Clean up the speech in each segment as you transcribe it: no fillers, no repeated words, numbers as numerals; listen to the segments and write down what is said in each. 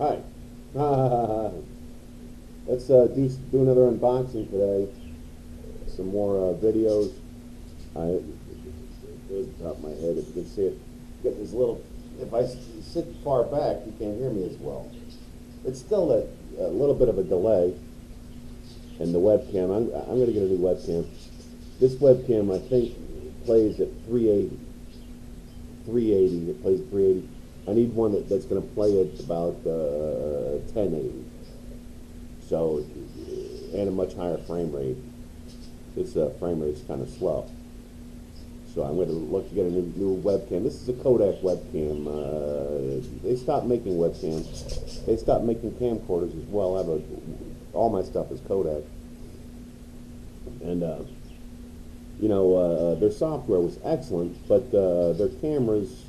Hi. Let's do another unboxing today. Some more videos. I Goes to the top of my head if you can see it. Get this little. If I sit far back, you can't hear me as well. It's still a little bit of a delay in the webcam. I'm going to get a new webcam. This webcam I think plays at 380. 380. It plays 380. I need one that's going to play at about 1080. So, and a much higher frame rate. This frame rate is kind of slow. So I'm going to look to get a new webcam. This is a Kodak webcam. They stopped making webcams. They stopped making camcorders as well. All my stuff is Kodak. And, their software was excellent, but their cameras,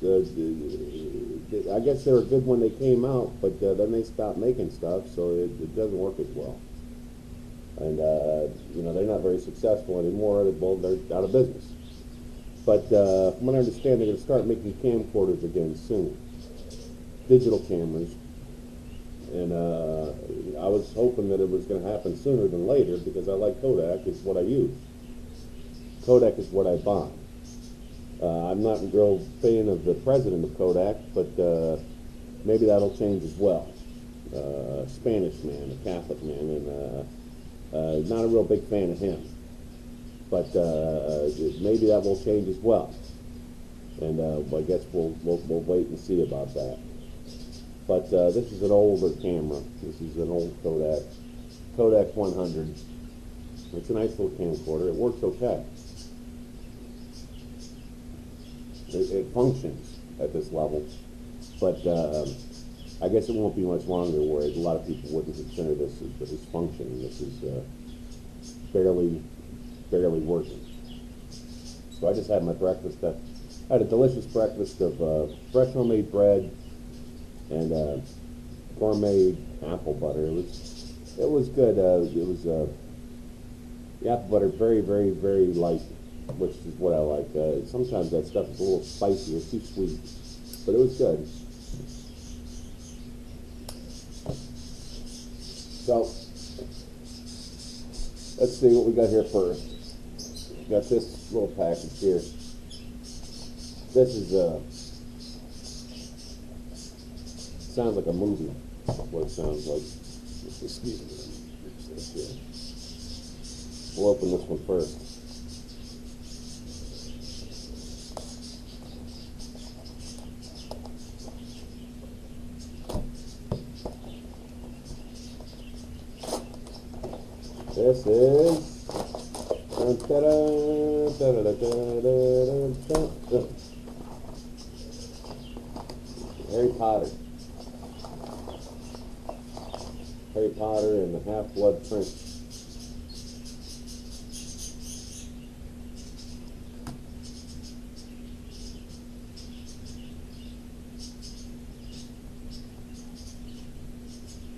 I guess they were good when they came out, but then they stopped making stuff, so it doesn't work as well. And, they're not very successful anymore. Well, they're out of business. But from what I understand, they're going to start making camcorders again soon. Digital cameras. And I was hoping that it was going to happen sooner than later because I like Kodak. It's what I use. Kodak is what I buy. I'm not a real fan of the president of Kodak, but maybe that'll change as well. Spanish man, a Catholic man, and not a real big fan of him. But maybe that will change as well. And I guess we'll wait and see about that. But this is an older camera. This is an old Kodak 100. It's a nice little camcorder. It works okay. It functions at this level. But I guess it won't be much longer where a lot of people wouldn't consider this as functioning. This is barely working. So I just had my breakfast. I had a delicious breakfast of fresh homemade bread and gourmet apple butter. It was good. The apple butter very, very, very light, which is what I like. Sometimes that stuff is a little spicy or too sweet, but it was good. So let's see what we got here first. Got this little package here. This is sounds like a movie. What it sounds like. Excuse me. We'll open this one first. This is Harry Potter. Harry Potter and the Half-Blood Prince.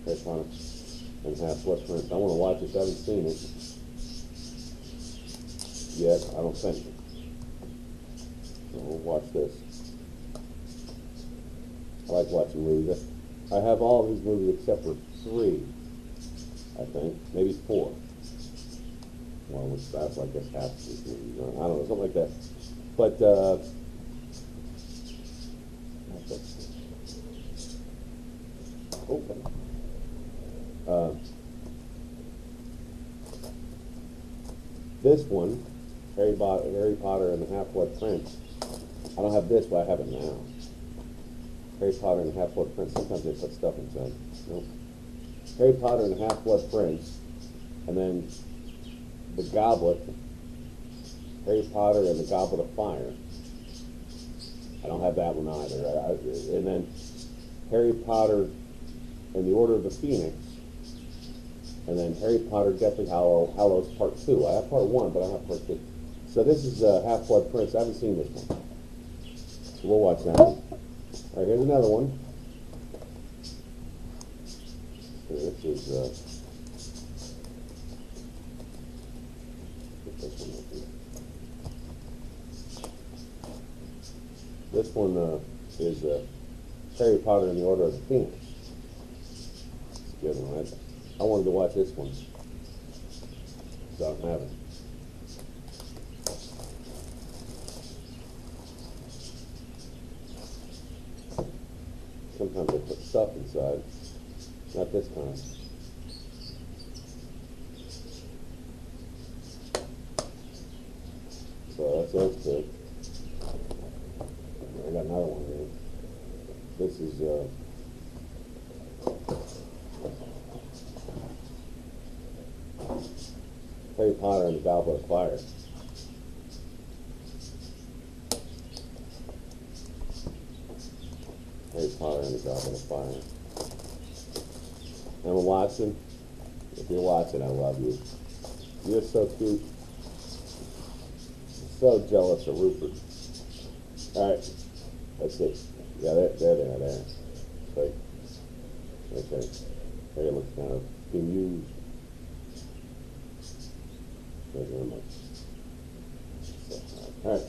Harry Potter and Half-Blood Prince. I want to watch this. I haven't seen it yet. I don't think. So we'll watch this. I like watching movies. I have all of these movies except for 3, I think. Maybe 4. Well, that's I guess half of these movies. I don't know, something like that. But, open. This one, Harry Potter and the Half-Blood Prince. I don't have this, but I have it now. Harry Potter and the Half-Blood Prince. Sometimes they put stuff inside. Nope. Harry Potter and the Half-Blood Prince, and then the Goblet. Harry Potter and the Goblet of Fire. I don't have that one either. And then Harry Potter and the Order of the Phoenix, and then Harry Potter Deathly Hallows Part 2. I have Part 1, but I don't have Part 2. So this is Half-Blood Prince. I haven't seen this one. So we'll watch that one. All right, here's another one. This is get this one open. This one is Harry Potter and the Order of the Phoenix. good one. I wanted to watch this one, so I don't have it. Sometimes they put stuff inside. Not this time. So that's good. I got another one here. This is Harry Potter and the Goblet of Fire. Harry Potter and the Goblet of Fire. Emma Watson, if you're watching, I love you. You're so cute. So jealous of Rupert. Alright, that's it. Yeah, there they are there. Right. Okay. There it looks kind of bemused. Thank you very much. Alright.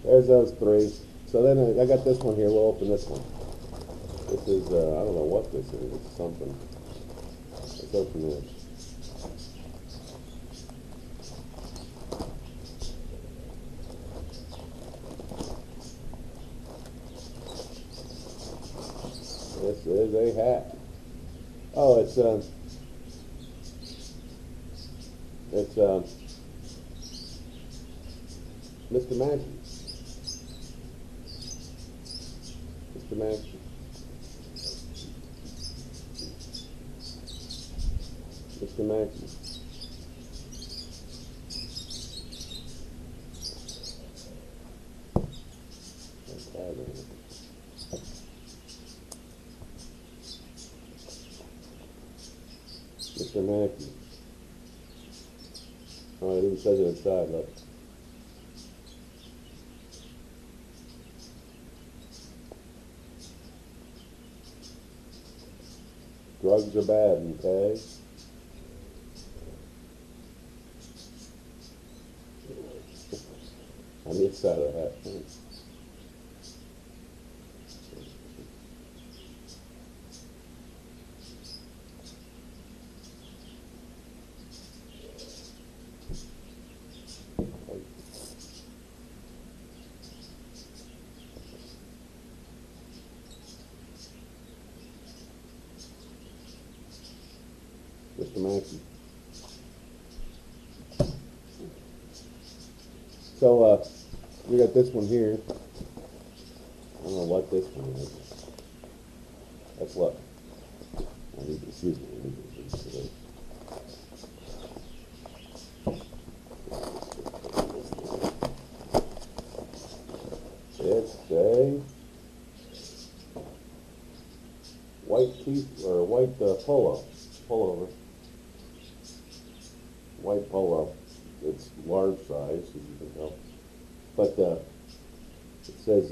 There's those three. So then I got this one here. We'll open this one. This is, I don't know what this is. It's something. Let's open this. This is a hat. Oh, it's Mr. Mackey. Mr. Mackey. Mr. Mackey. Mr. Mackey. Oh, it even says it inside, look. Drugs are bad, okay? On the inside of the hat. Mr. Mackey. So, we got this one here. I don't know what this one is. Let's look. Excuse me. I need to this. It's a white teeth or white pullover. White polo. It's large size, as you can tell. But it says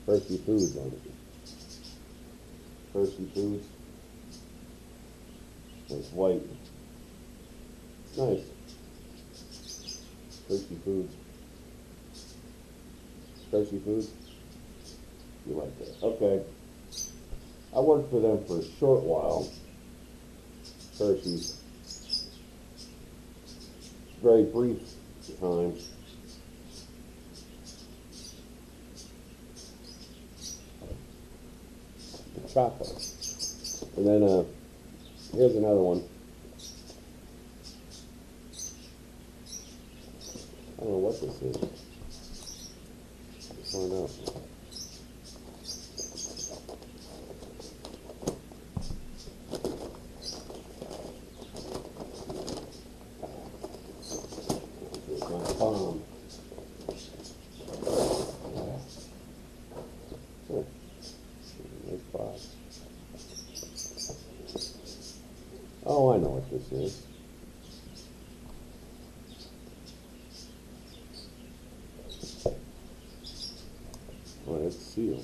Hershey Foods on it. Hershey Foods. It's white. It's nice. Hershey Foods. Hershey Foods. You like that? Okay. I worked for them for a short while. Hershey's. Very brief time. Chocolate. And then here's another one. I don't know what this is. Let's find out. Bomb. Nice box. Oh, I know what this is. Oh, it's sealed.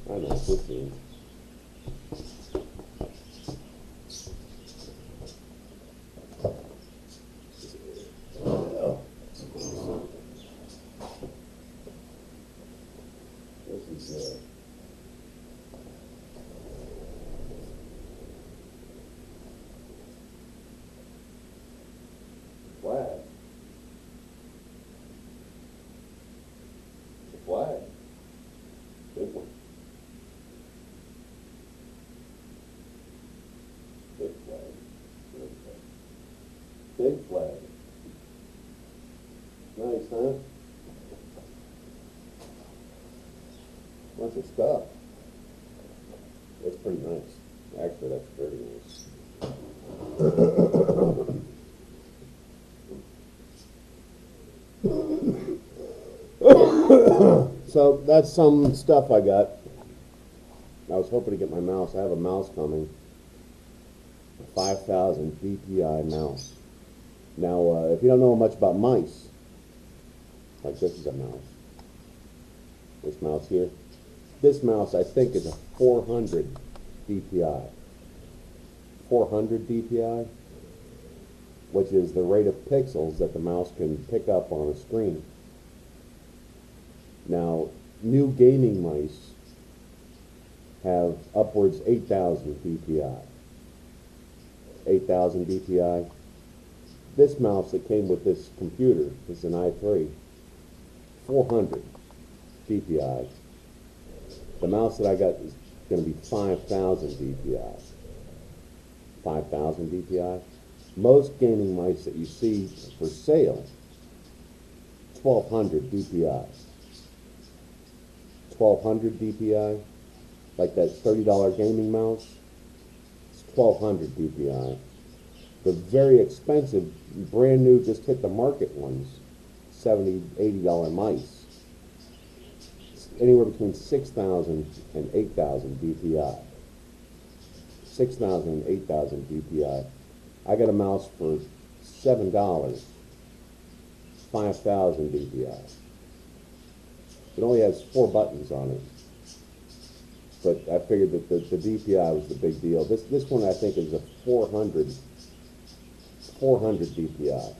I know what this is. This is flag. The flag. Big one. Big flag. Big flag. Big flag. Nice, huh? Bunch of stuff. That's pretty nice. Actually, that's very nice. So that's some stuff I got. I was hoping to get my mouse. I have a mouse coming. A 5,000 DPI mouse. Now, if you don't know much about mice, like this is a mouse. This mouse here. This mouse, I think, is a 400 DPI. 400 DPI, which is the rate of pixels that the mouse can pick up on a screen. Now, new gaming mice have upwards 8,000 DPI. 8,000 DPI. This mouse that came with this computer, this is an i3, 400 DPI. The mouse that I got is going to be 5,000 DPI. 5,000 DPI. Most gaming mice that you see for sale, 1,200 DPI. 1,200 DPI, like that $30 gaming mouse, it's 1,200 DPI. The very expensive, brand new, just hit the market ones, $70, $80 mice, anywhere between 6,000 and 8,000 DPI. 6,000 and 8,000 DPI. I got a mouse for $7, 5,000 DPI. It only has 4 buttons on it, but I figured that the DPI was the big deal. This one I think is a 400 DPI,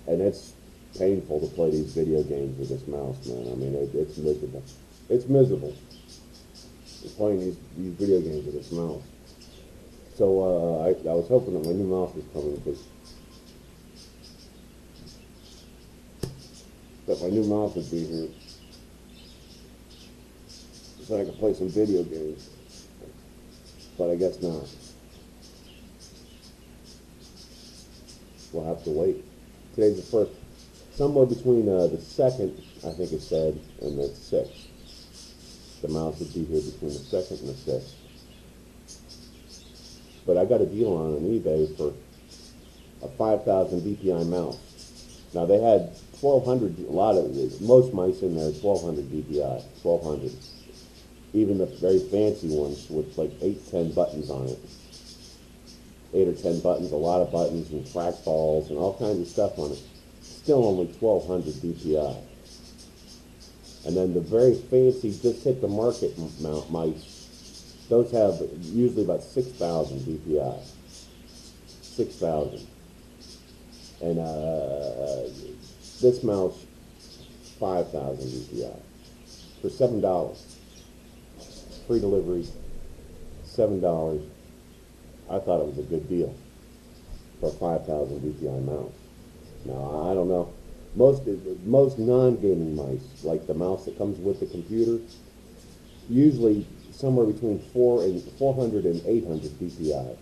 and it's painful to play these video games with this mouse, man. I mean, it's miserable. It's miserable playing these video games with this mouse. So I was hoping that my new mouse was coming, that my new mouse would be here, so I could play some video games. But I guess not. We'll have to wait. Today's the first. Somewhere between the 2nd, I think it said, and the 6th. The mouse would be here between the 2nd and the 6th. But I got a deal on eBay for a 5,000 DPI mouse. Now they had 1,200, most mice in there, 1,200 DPI, 1,200. Even the very fancy ones with like 8, 10 buttons on it. 8 or 10 buttons, a lot of buttons and trackballs and all kinds of stuff on it. Still only 1,200 DPI. And then the very fancy, just hit the market mice, those have usually about 6,000 DPI. 6,000. And this mouse, 5,000 DPI for $7. Free delivery, $7. I thought it was a good deal for a 5,000 DPI mouse. Now, I don't know. Most non-gaming mice, like the mouse that comes with the computer, usually somewhere between 400 and 800 DPI.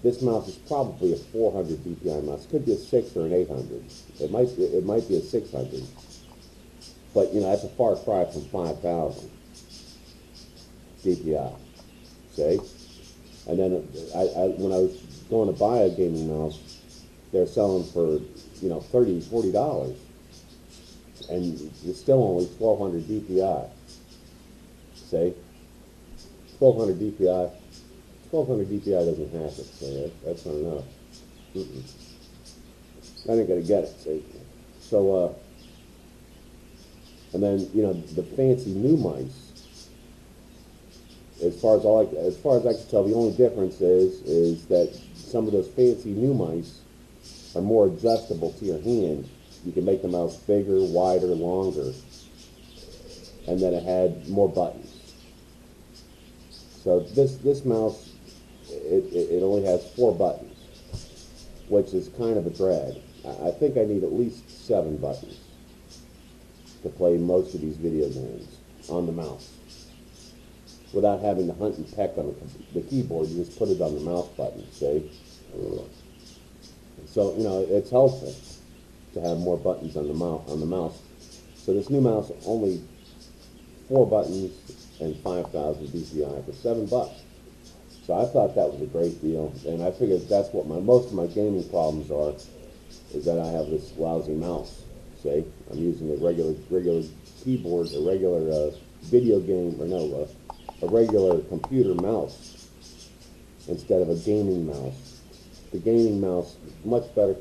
This mouse is probably a 400 DPI mouse. It could be a 6 or an 800. It might be a 600. But, you know, that's a far cry from 5,000 DPI. See? And then when I was going to buy a gaming mouse, they're selling for, you know, $30, $40. And it's still only 1,200 DPI. See? 1,200 DPI. 1,200 DPI doesn't hack it, so that's not enough. I ain't gonna get it, see? So, And then, you know, the fancy new mice, as far as I can tell, the only difference is that some of those fancy new mice are more adjustable to your hand. You can make the mouse bigger, wider, longer, and then it had more buttons. So this mouse, it only has 4 buttons, which is kind of a drag. I think I need at least 7 buttons to play most of these video games on the mouse without having to hunt and peck on the keyboard. You just put it on the mouse button, see? So, you know, it's helpful to have more buttons on the mouse. So this new mouse, only 4 buttons and 5,000 DPI for $7. So I thought that was a great deal, and I figured that's what most of my gaming problems are, is that I have this lousy mouse. See, I'm using a regular keyboard, a regular video game, or no, a regular computer mouse instead of a gaming mouse. The gaming mouse, much better.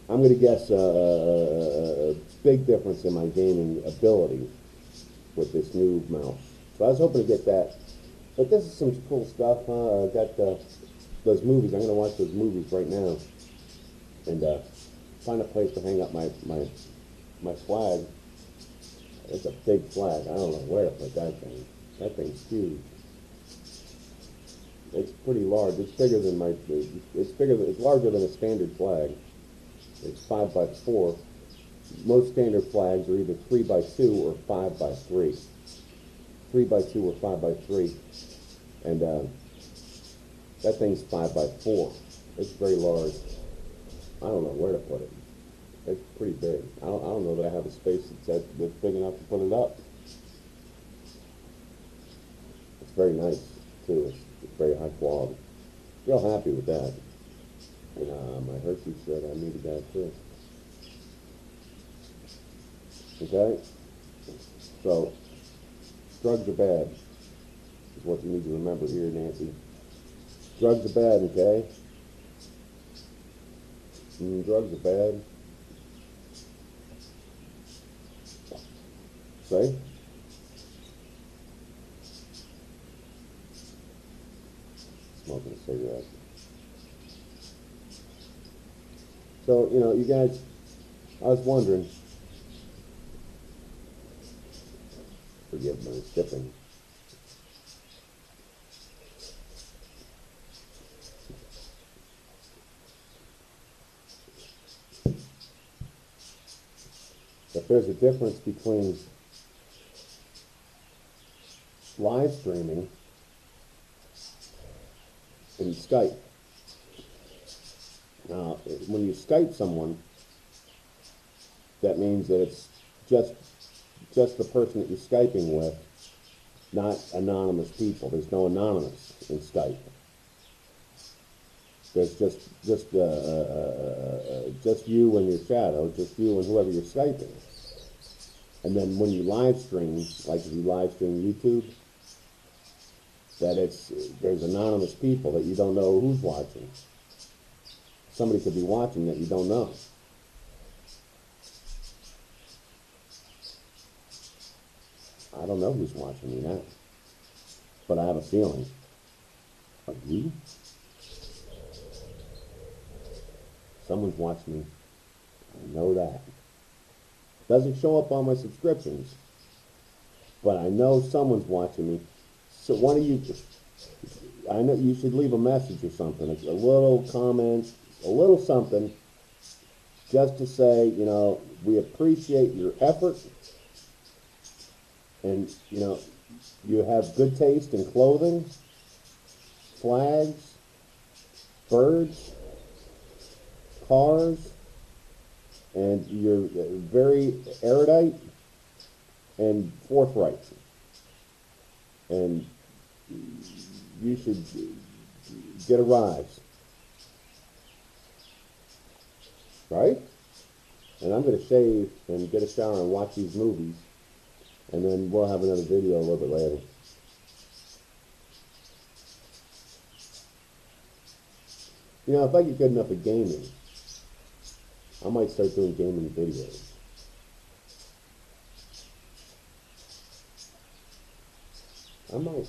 I'm going to guess a big difference in my gaming ability with this new mouse. So I was hoping to get that. But this is some cool stuff. I got those movies. I'm going to watch those movies right now and find a place to hang up my flag. It's a big flag. I don't know where to put that thing. That thing's huge. It's pretty large. It's bigger than it's larger than a standard flag. It's 5 by 4. Most standard flags are either 3 by 2 or 5 by 3. 3 by 2 or 5 by 3. And that thing's 5 by 4. It's very large. I don't know where to put it. It's pretty big. I don't know that I have a space that's big enough to put it up. It's very nice, too. It's very high quality. Real happy with that. And my Hershey said I needed that, too. Okay? So, drugs are bad, is what you need to remember here, Nancy. Drugs are bad, okay? Drugs are bad. Say? Smoking a cigarette. So, you know, you guys, I was wondering, forgive my sipping. If there's a difference between live streaming and Skype. Now, when you Skype someone, that means that it's just the person that you're Skyping with, not anonymous people. There's no anonymous in Skype. There's just you and your shadow, just you and whoever you're Skyping. And then when you live stream, like if you live stream YouTube, there's anonymous people that you don't know who's watching. Somebody could be watching that you don't know. I don't know who's watching me now, but I have a feeling. Are you? Someone's watching me. I know that. Doesn't show up on my subscriptions, but I know someone's watching me. So one of you, I know you should leave a message or something, a little comment, a little something, just to say, you know, we appreciate your effort, and, you know, you have good taste in clothing, flags, birds, cars, and you're very erudite and forthright. And you should get a rise. Right? And I'm going to shave and get a shower and watch these movies. And then we'll have another video a little bit later. You know, if I get good enough at gaming, I might start doing gaming videos. I might